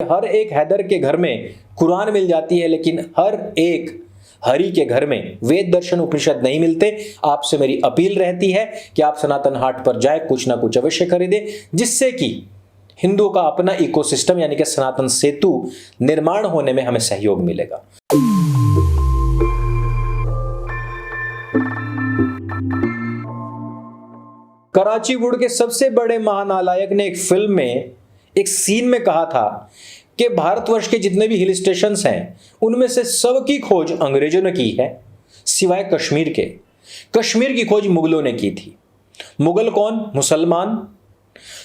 हर एक हैदर के घर में कुरान मिल जाती है, लेकिन हर एक हरि के घर में वेद दर्शन उपनिषद नहीं मिलते। आपसे मेरी अपील रहती है कि आप सनातन हाट पर जाए, कुछ ना कुछ अवश्य खरीदें, जिससे कि हिंदुओं का अपना इकोसिस्टम यानी कि सनातन सेतु निर्माण होने में हमें सहयोग मिलेगा। कराची वुड के सबसे बड़े महानालायक ने एक फिल्म में एक सीन में कहा था कि भारतवर्ष के जितने भी हिल स्टेशंस हैं उनमें से सबकी खोज अंग्रेजों ने की है सिवाय कश्मीर के। कश्मीर की खोज मुगलों ने की थी। मुगल कौन? मुसलमान।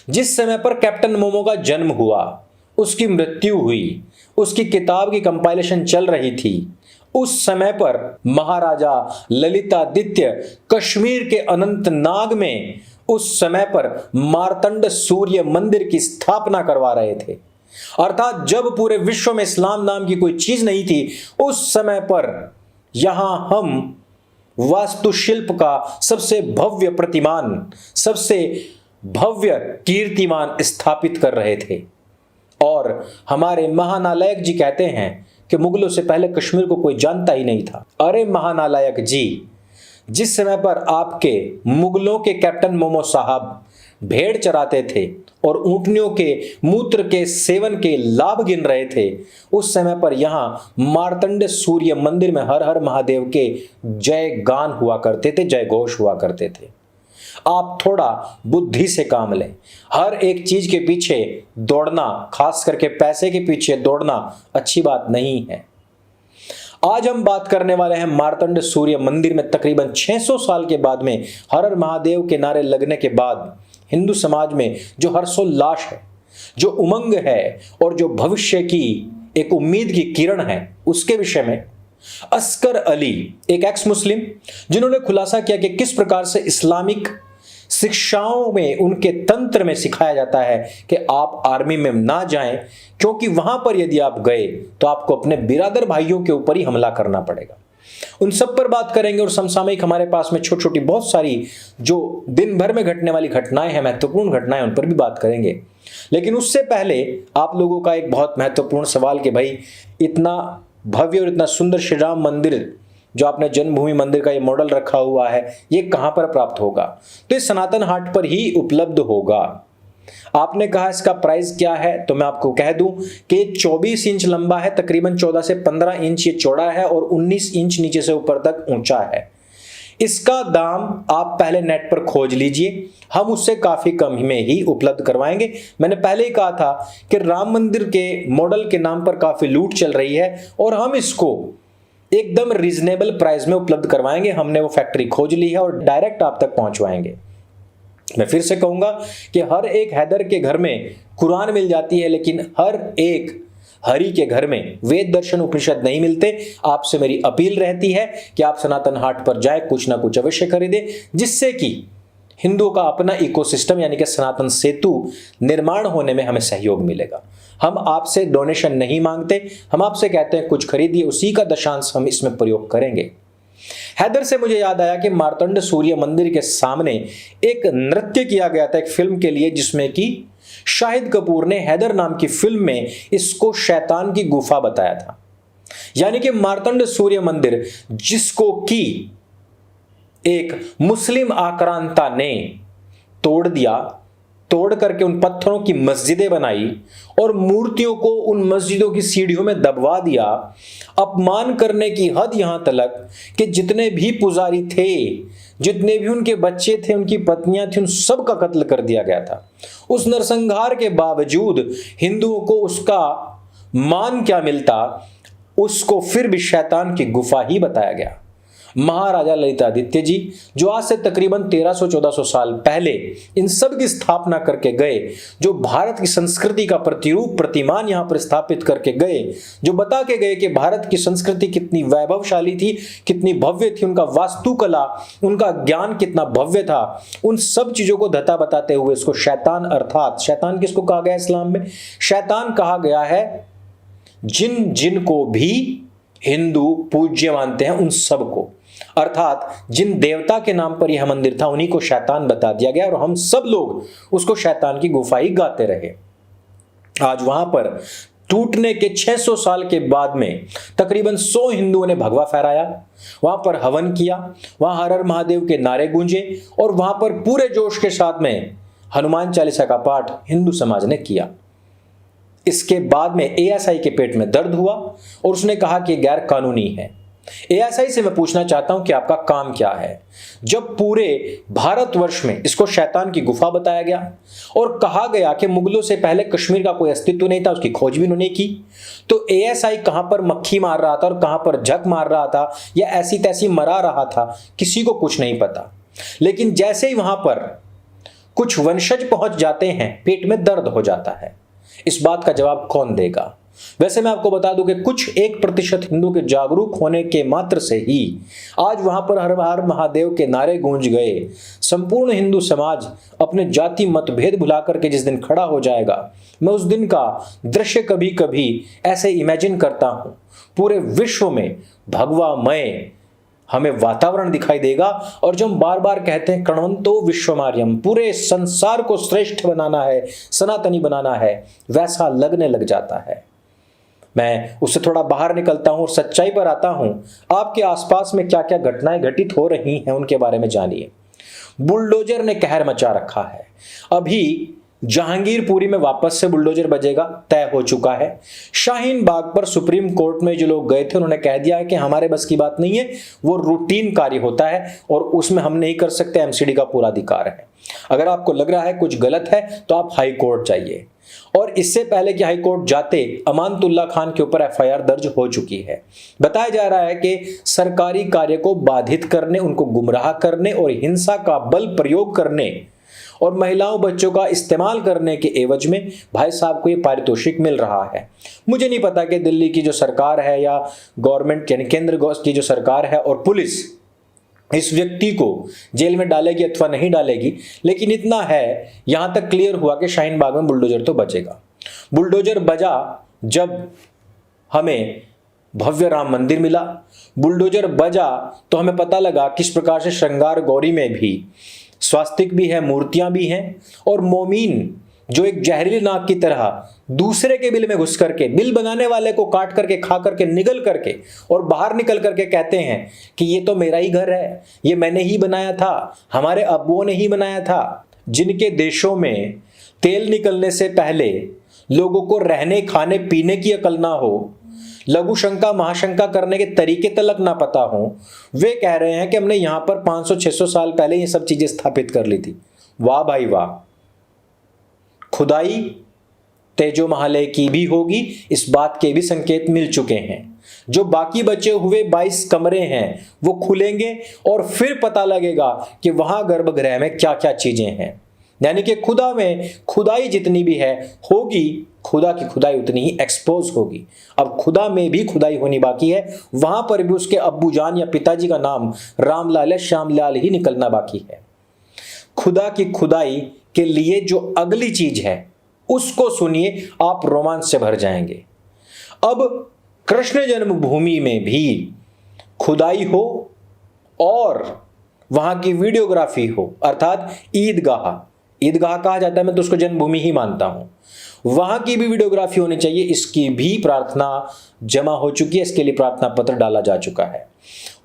जिस समय पर कैप्टन मोमो का जन्म हुआ, उसकी मृत्यु हुई, उसकी किताब की कंपाइलेशन चल रही थी, उस समय पर महाराजा ललितादित्य कश्मीर के अनंतनाग में उस समय पर मार्तंड सूर्य मंदिर की स्थापना करवा रहे थे। अर्थात जब पूरे विश्व में इस्लाम नाम की कोई चीज नहीं थी, उस समय पर यहां हम वास्तुशिल्प का सबसे भव्य प्रतिमान, सबसे भव्य कीर्तिमान स्थापित कर रहे थे। और हमारे महानालायक जी कहते हैं कि मुगलों से पहले कश्मीर को कोई जानता ही नहीं था। अरे महानालायक जी, जिस समय पर आपके मुगलों के कैप्टन मोमो साहब भेड़ चराते थे और ऊंटनियों के मूत्र के सेवन के लाभ गिन रहे थे, उस समय पर यहां मार्तंड सूर्य मंदिर में हर हर महादेव के जय गान हुआ करते थे, जय घोष हुआ करते थे। आप थोड़ा बुद्धि से काम लें। हर एक चीज के पीछे दौड़ना, खास करके पैसे के पीछे दौड़ना अच्छी बात नहीं है। आज हम बात करने वाले हैं मार्तंड सूर्य मंदिर में तकरीबन 600 साल के बाद में हर हर महादेव के नारे लगने के बाद हिंदू समाज में जो हर्षोल्लास है, जो उमंग है और जो भविष्य की एक उम्मीद की किरण है, उसके विषय में अस्कर अली, एक एक्स मुस्लिम, जिन्होंने खुलासा किया कि किस प्रकार से इस्लामिक शिक्षाओं में, उनके तंत्र में सिखाया जाता है कि आप आर्मी में ना जाएं, क्योंकि वहां पर यदि आप गए तो आपको अपने बिरादर भाइयों के ऊपर ही हमला करना पड़ेगा। उन सब पर बात करेंगे और समसामयिक हमारे पास में छोटी छोटी बहुत सारी जो दिन भर में घटने वाली घटनाएं हैं, महत्वपूर्ण घटनाएं, उन पर भी बात करेंगे। लेकिन उससे पहले आप लोगों का एक बहुत महत्वपूर्ण सवाल कि भाई इतना भव्य और इतना सुंदर श्री राम मंदिर जो आपने जन्मभूमि मंदिर का ये मॉडल रखा हुआ है, ये कहां पर प्राप्त होगा? तो इस सनातन हाट पर ही उपलब्ध होगा। आपने कहा इसका प्राइस क्या है, तो मैं आपको कह दूं कि 24 इंच लंबा है, तकरीबन 14 से 15 इंच ये चौड़ा है और 19 इंच नीचे से ऊपर तक ऊंचा है। इसका दाम आप पहले नेट पर खोज लीजिए, हम उससे काफी कम में ही उपलब्ध करवाएंगे। मैंने पहले ही कहा था कि राम मंदिर के मॉडल के नाम पर काफी लूट चल रही है और हम इसको एकदम रीजनेबल प्राइस में उपलब्ध करवाएंगे। हमने वो फैक्ट्री खोज ली है और डायरेक्ट आप तक पहुंचवाएंगे। मैं फिर से कहूंगा कि हर एक हैदर के घर में कुरान मिल जाती है, लेकिन हर एक हरि के घर में वेद दर्शन उपनिषद नहीं मिलते। आपसे मेरी अपील रहती है कि आप सनातन हाट पर जाए, कुछ ना कुछ अवश्य खरीदें, जिससे कि हिंदुओं का अपना इकोसिस्टम यानी कि सनातन सेतु निर्माण होने में हमें सहयोग मिलेगा। हम आपसे डोनेशन नहीं मांगते, हम आपसे कहते हैं कुछ खरीदिए, उसी का दशांश हम इसमें प्रयोग करेंगे। हैदर से मुझे याद आया कि मार्तंड सूर्य मंदिर के सामने एक नृत्य किया गया था एक फिल्म के लिए, जिसमें कि शाहिद कपूर ने हैदर नाम की फिल्म में इसको शैतान की गुफा बताया था। यानी कि मार्तंड सूर्य मंदिर, जिसको कि एक मुस्लिम आक्रांता ने तोड़ दिया, तोड़ करके उन पत्थरों की मस्जिदें बनाई और मूर्तियों को उन मस्जिदों की सीढ़ियों में दबवा दिया। अपमान करने की हद यहां तक कि जितने भी पुजारी थे, जितने भी उनके बच्चे थे, उनकी पत्नियां थी, उन सब का कत्ल कर दिया गया था। उस नरसंहार के बावजूद हिंदुओं को उसका मान क्या मिलता, उसको फिर भी शैतान की गुफा ही बताया गया। महाराजा ललितादित्य जी, जो आज से तकरीबन 1300-1400 साल पहले इन सब की स्थापना करके गए, जो भारत की संस्कृति का प्रतिरूप प्रतिमान यहां पर स्थापित करके गए, जो बता के गए कि भारत की संस्कृति कितनी वैभवशाली थी, कितनी भव्य थी, उनका वास्तुकला, उनका ज्ञान कितना भव्य था, उन सब चीजों को धता बताते हुए इसको शैतान, अर्थात शैतान किसको कहा गया इस्लाम में? शैतान कहा गया है जिन को भी हिंदू पूज्य मानते हैं, उन सबको। अर्थात जिन देवता के नाम पर यह मंदिर था उन्हीं को शैतान बता दिया गया और हम सब लोग उसको शैतान की गुफा ही गाते रहे। आज वहां पर टूटने के 600 साल के बाद में तकरीबन 100 हिंदुओं ने भगवा फहराया, वहां पर हवन किया, वहां हर हर महादेव के नारे गूंजे और वहां पर पूरे जोश के साथ में हनुमान चालीसा का पाठ हिंदू समाज ने किया। इसके बाद में एएसआई के पेट में दर्द हुआ और उसने कहा कि गैर कानूनी है। एएसआई से मैं पूछना चाहता हूं कि आपका काम क्या है? जब पूरे भारतवर्ष में इसको शैतान की गुफा बताया गया और कहा गया कि मुगलों से पहले कश्मीर का कोई अस्तित्व नहीं था, उसकी खोज भी उन्होंने की, तो एएसआई कहां पर मक्खी मार रहा था और कहां पर झक मार रहा था या ऐसी तैसी मरा रहा था, किसी को कुछ नहीं पता। लेकिन जैसे ही वहां पर कुछ वंशज पहुंच जाते हैं, पेट में दर्द हो जाता है। इस बात का जवाब कौन देगा? वैसे मैं आपको बता दूं कि कुछ 1% हिंदू के जागरूक होने के मात्र से ही आज वहां पर हर हर महादेव के नारे गूंज गए। संपूर्ण हिंदू समाज अपने जाति मतभेद भुलाकर के जिस दिन खड़ा हो जाएगा, मैं उस दिन का दृश्य कभी कभी ऐसे इमेजिन करता हूं। पूरे विश्व में भगवामय हमें वातावरण दिखाई देगा और जो हम बार बार कहते हैं कणवंतो विश्वमार्यम, पूरे संसार को श्रेष्ठ बनाना है, सनातनी बनाना है, वैसा लगने लग जाता है। मैं उससे थोड़ा बाहर निकलता हूं और सच्चाई पर आता हूं। आपके आसपास में क्या क्या घटनाएं घटित हो रही हैं उनके बारे में जानिए। बुलडोजर ने कहर मचा रखा है। अभी जहांगीरपुरी में वापस से बुलडोजर बजेगा, तय हो चुका है। शाहीन बाग पर सुप्रीम कोर्ट में जो लोग गए थे उन्होंने कह दिया है कि हमारे बस की बात नहीं है, वो रूटीन कार्य होता है और उसमें हम नहीं कर सकते, एमसीडी का पूरा अधिकार है। अगर आपको लग रहा है कुछ गलत है तो आप हाई कोर्ट जाइए। और इससे पहले कि हाई कोर्ट जाते, अमानतुल्लाह खान के ऊपर एफआईआर दर्ज हो चुकी है। बताया जा रहा है कि सरकारी कार्य को बाधित करने, उनको गुमराह करने और हिंसा का बल प्रयोग करने और महिलाओं बच्चों का इस्तेमाल करने के एवज में भाई साहब को ये पारितोषिक मिल रहा है। मुझे नहीं पता कि दिल्ली की जो सरकार है या गवर्नमेंट यानी केंद्र की जो सरकार है और पुलिस इस व्यक्ति को जेल में डालेगी अथवा नहीं डालेगी, लेकिन इतना है यहां तक क्लियर हुआ कि शाहीन बाग में बुलडोजर तो बचेगा। बुलडोजर बजा जब हमें भव्य राम मंदिर मिला, बुलडोजर बजा तो हमें पता लगा किस प्रकार से श्रृंगार गौरी में भी स्वास्तिक भी है, मूर्तियां भी हैं और मोमीन जो एक जहरीली नाग की तरह दूसरे के बिल में घुस करके, बिल बनाने वाले को काट करके, खा करके, निगल करके और बाहर निकल करके कहते हैं कि ये तो मेरा ही घर है, ये मैंने ही बनाया था, हमारे अब्बुओं ने ही बनाया था। जिनके देशों में तेल निकलने से पहले लोगों को रहने खाने पीने की अकल ना हो, लघु शंका महाशंका करने के तरीके तलक ना पता हो, वे कह रहे हैं कि हमने यहां पर 500-600 साल पहले ये सब चीजें स्थापित कर ली थी। वाह भाई वाह। खुदाई तेजो महालय की भी होगी, इस बात के भी संकेत मिल चुके हैं। जो बाकी बचे हुए 22 कमरे हैं वो खुलेंगे और फिर पता लगेगा कि वहां गर्भगृह में क्या क्या चीजें हैं। यानी कि खुदा में खुदाई जितनी भी है होगी, खुदा की खुदाई उतनी ही एक्सपोज होगी। अब खुदा में भी खुदाई होनी बाकी है, वहां पर भी उसके अब्बू जान या पिताजी का नाम रामलाल या श्यामलाल ही निकलना बाकी है। खुदा की खुदाई के लिए जो अगली चीज है उसको सुनिए, आप रोमांच से भर जाएंगे। अब कृष्ण जन्मभूमि में भी खुदाई हो और वहां की वीडियोग्राफी हो, अर्थात ईदगाह कहा जाता है, मैं तो उसको जन्मभूमि ही मानता हूं। वहां की भी वीडियोग्राफी होनी चाहिए, इसकी भी प्रार्थना जमा हो चुकी है, इसके लिए प्रार्थना पत्र डाला जा चुका है।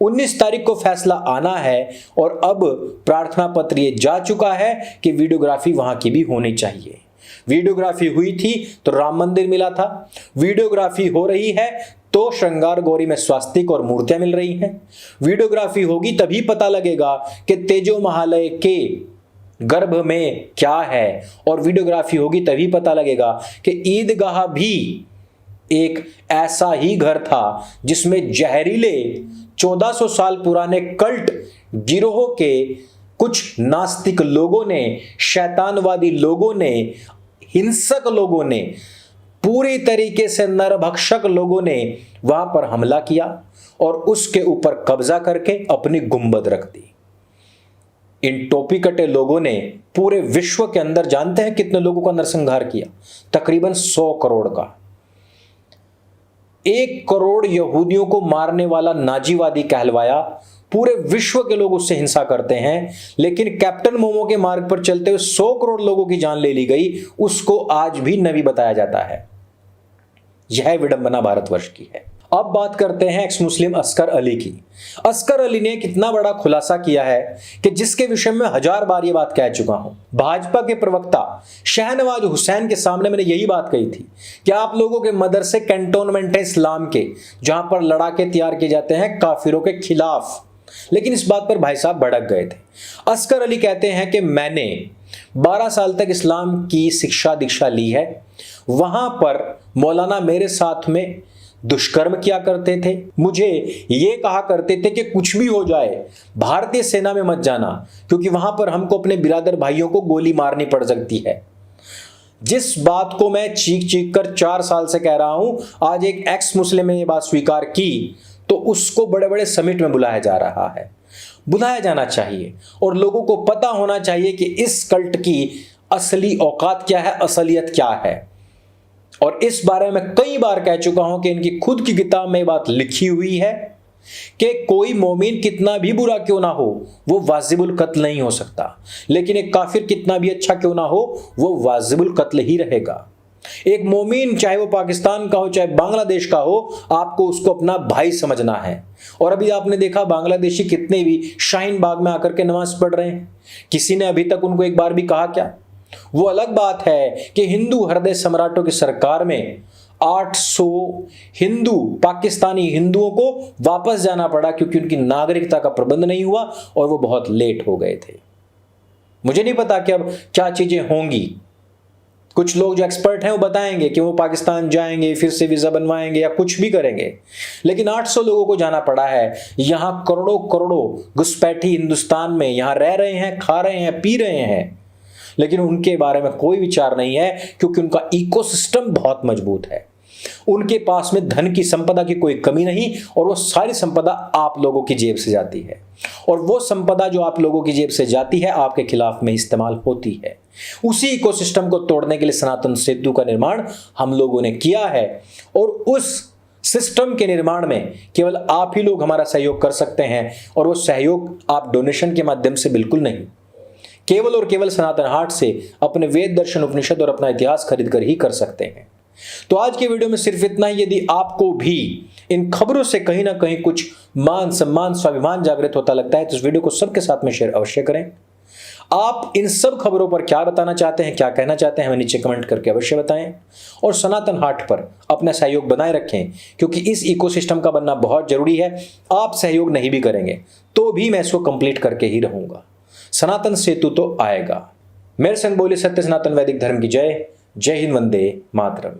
19 तारीख को फैसला आना है और अब प्रार्थना पत्र ये जा चुका है कि वीडियोग्राफी वहां की भी होनी चाहिए। वीडियोग्राफी हुई थी तो राम मंदिर मिला था, वीडियोग्राफी हो रही है तो श्रृंगार गौरी में स्वास्तिक और मूर्तियां मिल रही हैं। वीडियोग्राफी होगी तभी पता लगेगा कि तेजो महालय के गर्भ में क्या है और वीडियोग्राफी होगी तभी पता लगेगा कि ईदगाह भी एक ऐसा ही घर था जिसमें जहरीले 1400 साल पुराने कल्ट गिरोह के कुछ नास्तिक लोगों ने, शैतानवादी लोगों ने, हिंसक लोगों ने, पूरी तरीके से नरभक्षक लोगों ने वहां पर हमला किया और उसके ऊपर कब्जा करके अपनी गुंबद रख दी। इन टोपी कटे लोगों ने पूरे विश्व के अंदर जानते हैं कितने लोगों का नरसंहार किया? तकरीबन 100 करोड़ का। 1 करोड़ यहूदियों को मारने वाला नाजीवादी कहलवाया। पूरे विश्व के लोग उससे हिंसा करते हैं, लेकिन कैप्टन मोमो के मार्ग पर चलते हुए 100 करोड़ लोगों की जान ले ली गई, उसको आज भी नबी बताया जाता है। यह विडंबना भारतवर्ष की है। अब बात करते हैं एक्स मुस्लिम असगर अली की। असगर अली ने कितना बड़ा खुलासा किया है कि जिसके विषय में 1000 बार ये बात कह चुका हूं। भाजपा के प्रवक्ता शाहनवाज हुसैन के सामने मैंने यही बात कही थी कि आप लोगों के मदरसे कैंटोनमेंट है इस्लाम के, जहां पर लड़ाके तैयार किए जाते हैं काफिरों के खिलाफ। लेकिन इस बात पर भाई साहब भड़क गए थे। असगर अली कहते हैं कि मैंने 12 साल तक इस्लाम की शिक्षा दीक्षा ली है, वहां पर मौलाना मेरे साथ में दुष्कर्म किया करते थे, मुझे ये कहा करते थे कि कुछ भी हो जाए भारतीय सेना में मत जाना, क्योंकि वहां पर हमको अपने बिरादर भाइयों को गोली मारनी पड़ सकती है। जिस बात को मैं चीख चीख कर 4 साल से कह रहा हूं, आज एक एक्स मुस्लिम ने ये बात स्वीकार की तो उसको बड़े बड़े समिट में बुलाया जा रहा है। बुलाया जाना चाहिए और लोगों को पता होना चाहिए कि इस कल्ट की असली औकात क्या है, असलियत क्या है। और इस बारे में कई बार कह चुका हूं कि इनकी खुद की किताब में बात लिखी हुई है कि कोई मोमिन कितना भी बुरा क्यों ना हो वो वाजिबुल कत्ल नहीं हो सकता, लेकिन एक काफिर कितना भी अच्छा क्यों ना हो वो वाजिबुल कत्ल ही रहेगा। एक मोमिन चाहे वो पाकिस्तान का हो चाहे बांग्लादेश का हो, आपको उसको अपना भाई समझना है। और अभी आपने देखा बांग्लादेशी कितने भी शाहीन बाग में आकर के नमाज पढ़ रहे हैं, किसी ने अभी तक उनको एक बार भी कहा क्या? वो अलग बात है कि हिंदू हृदय सम्राटों की सरकार में 800 हिंदू पाकिस्तानी हिंदुओं को वापस जाना पड़ा क्योंकि उनकी नागरिकता का प्रबंध नहीं हुआ और वो बहुत लेट हो गए थे। मुझे नहीं पता कि अब क्या चीजें होंगी। कुछ लोग जो एक्सपर्ट हैं वो बताएंगे कि वो पाकिस्तान जाएंगे, फिर से वीजा बनवाएंगे या कुछ भी करेंगे, लेकिन 800 लोगों को जाना पड़ा है। यहां करोड़ों करोड़ों घुसपैठी हिंदुस्तान में यहां रह रहे हैं, खा रहे हैं, पी रहे हैं, लेकिन उनके बारे में कोई विचार नहीं है क्योंकि उनका इकोसिस्टम बहुत मजबूत है। उनके पास में धन की संपदा की कोई कमी नहीं और वो सारी संपदा आप लोगों की जेब से जाती है, और वो संपदा जो आप लोगों की जेब से जाती है आपके खिलाफ में इस्तेमाल होती है। उसी इकोसिस्टम को तोड़ने के लिए सनातन सेतु का निर्माण हम लोगों ने किया है, और उस सिस्टम के निर्माण में केवल आप ही लोग हमारा सहयोग कर सकते हैं, और वो सहयोग आप डोनेशन के माध्यम से बिल्कुल नहीं, केवल और केवल सनातन हाट से अपने वेद दर्शन उपनिषद और अपना इतिहास खरीद कर ही कर सकते हैं। तो आज के वीडियो में सिर्फ इतना ही। यदि आपको भी इन खबरों से कहीं ना कहीं कुछ मान सम्मान स्वाभिमान जागृत होता लगता है तो इस वीडियो को सबके साथ में शेयर अवश्य करें। आप इन सब खबरों पर क्या बताना चाहते हैं, क्या कहना चाहते हैं, हमें नीचे कमेंट करके अवश्य बताएं, और सनातन हाट पर अपना सहयोग बनाए रखें क्योंकि इस इकोसिस्टम का बनना बहुत जरूरी है। आप सहयोग नहीं भी करेंगे तो भी मैं इसको कंप्लीट करके ही रहूंगा। सनातन सेतु तो आएगा। मेरे संग बोले सत्य सनातन वैदिक धर्म की जय। जय हिंद, वंदे मातरम।